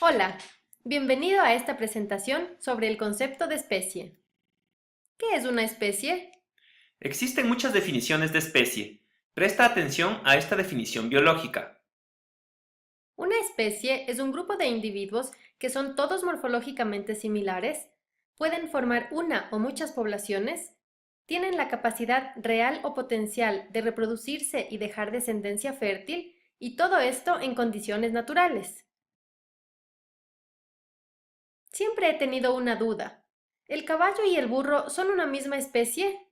Hola, bienvenido a esta presentación sobre el concepto de especie. ¿Qué es una especie? Existen muchas definiciones de especie. Presta atención a esta definición biológica. Una especie es un grupo de individuos que son todos morfológicamente similares, pueden formar una o muchas poblaciones, tienen la capacidad real o potencial de reproducirse y dejar descendencia fértil, y todo esto en condiciones naturales. Siempre he tenido una duda. ¿El caballo y el burro son una misma especie?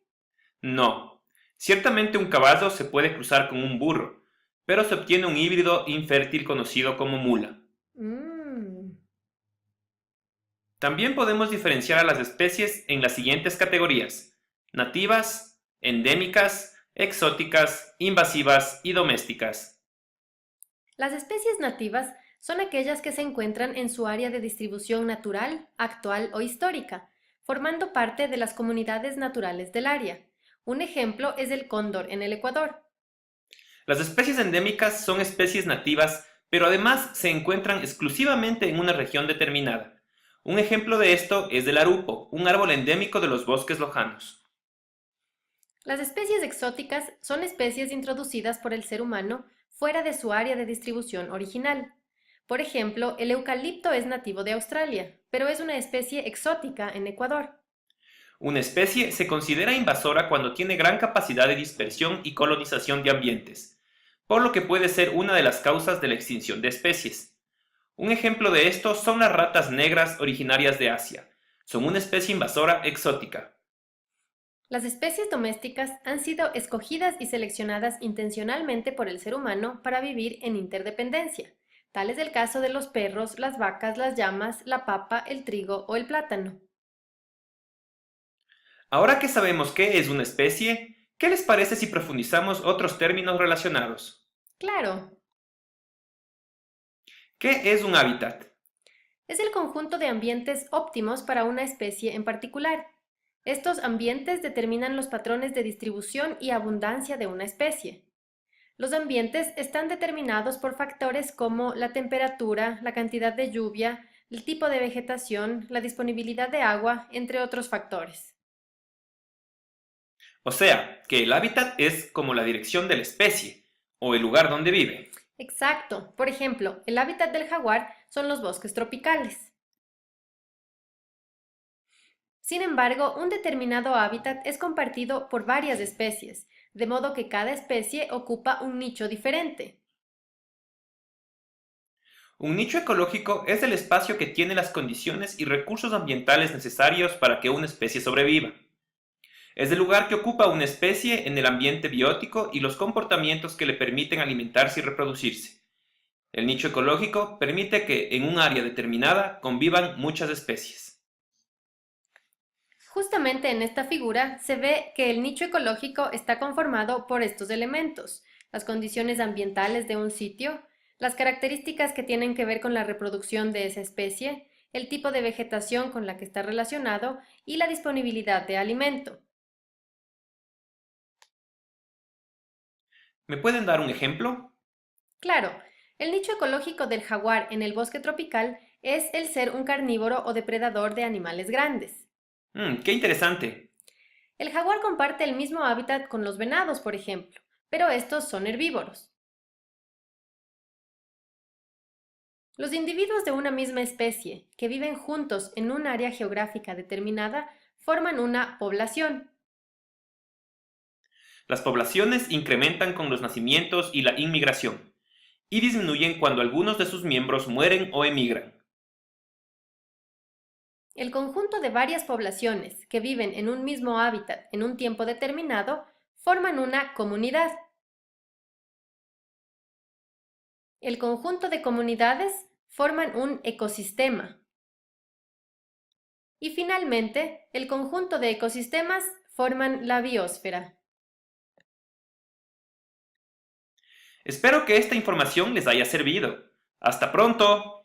No. Ciertamente un caballo se puede cruzar con un burro, pero se obtiene un híbrido infértil conocido como mula. Mmm. También podemos diferenciar a las especies en las siguientes categorías: nativas, endémicas, exóticas, invasivas y domésticas. Las especies nativas son aquellas que se encuentran en su área de distribución natural, actual o histórica, formando parte de las comunidades naturales del área. Un ejemplo es el cóndor en el Ecuador. Las especies endémicas son especies nativas, pero además se encuentran exclusivamente en una región determinada. Un ejemplo de esto es el arupo, un árbol endémico de los bosques lojanos. Las especies exóticas son especies introducidas por el ser humano fuera de su área de distribución original. Por ejemplo, el eucalipto es nativo de Australia, pero es una especie exótica en Ecuador. Una especie se considera invasora cuando tiene gran capacidad de dispersión y colonización de ambientes, por lo que puede ser una de las causas de la extinción de especies. Un ejemplo de esto son las ratas negras originarias de Asia. Son una especie invasora exótica. Las especies domésticas han sido escogidas y seleccionadas intencionalmente por el ser humano para vivir en interdependencia. Tal es el caso de los perros, las vacas, las llamas, la papa, el trigo o el plátano. Ahora que sabemos qué es una especie, ¿qué les parece si profundizamos otros términos relacionados? Claro, ¿Qué es un hábitat? es el conjunto de ambientes óptimos para una especie en particular. Estos ambientes determinan los patrones de distribución y abundancia de una especie. Los ambientes están determinados por factores como la temperatura, la cantidad de lluvia, el tipo de vegetación, la disponibilidad de agua, entre otros factores. O sea, que el hábitat es como la dirección de la especie, o el lugar donde vive. Exacto. Por ejemplo, el hábitat del jaguar son los bosques tropicales. Sin embargo, un determinado hábitat es compartido por varias especies, de modo que cada especie ocupa un nicho diferente. Un nicho ecológico es el espacio que tiene las condiciones y recursos ambientales necesarios para que una especie sobreviva. Es el lugar que ocupa una especie en el ambiente biótico y los comportamientos que le permiten alimentarse y reproducirse. El nicho ecológico permite que en un área determinada convivan muchas especies. Justamente en esta figura se ve que el nicho ecológico está conformado por estos elementos: las condiciones ambientales de un sitio, las características que tienen que ver con la reproducción de esa especie, el tipo de vegetación con la que está relacionado y la disponibilidad de alimento. ¿Me pueden dar un ejemplo? Claro, el nicho ecológico del jaguar en el bosque tropical es el ser un carnívoro o depredador de animales grandes. ¡Qué interesante! El jaguar comparte el mismo hábitat con los venados, por ejemplo, pero estos son herbívoros. Los individuos de una misma especie que viven juntos en un área geográfica determinada forman una población. Las poblaciones incrementan con los nacimientos y la inmigración, y disminuyen cuando algunos de sus miembros mueren o emigran. El conjunto de varias poblaciones que viven en un mismo hábitat en un tiempo determinado forman una comunidad. El conjunto de comunidades forman un ecosistema. Y finalmente, el conjunto de ecosistemas forman la biosfera. Espero que esta información les haya servido. ¡Hasta pronto!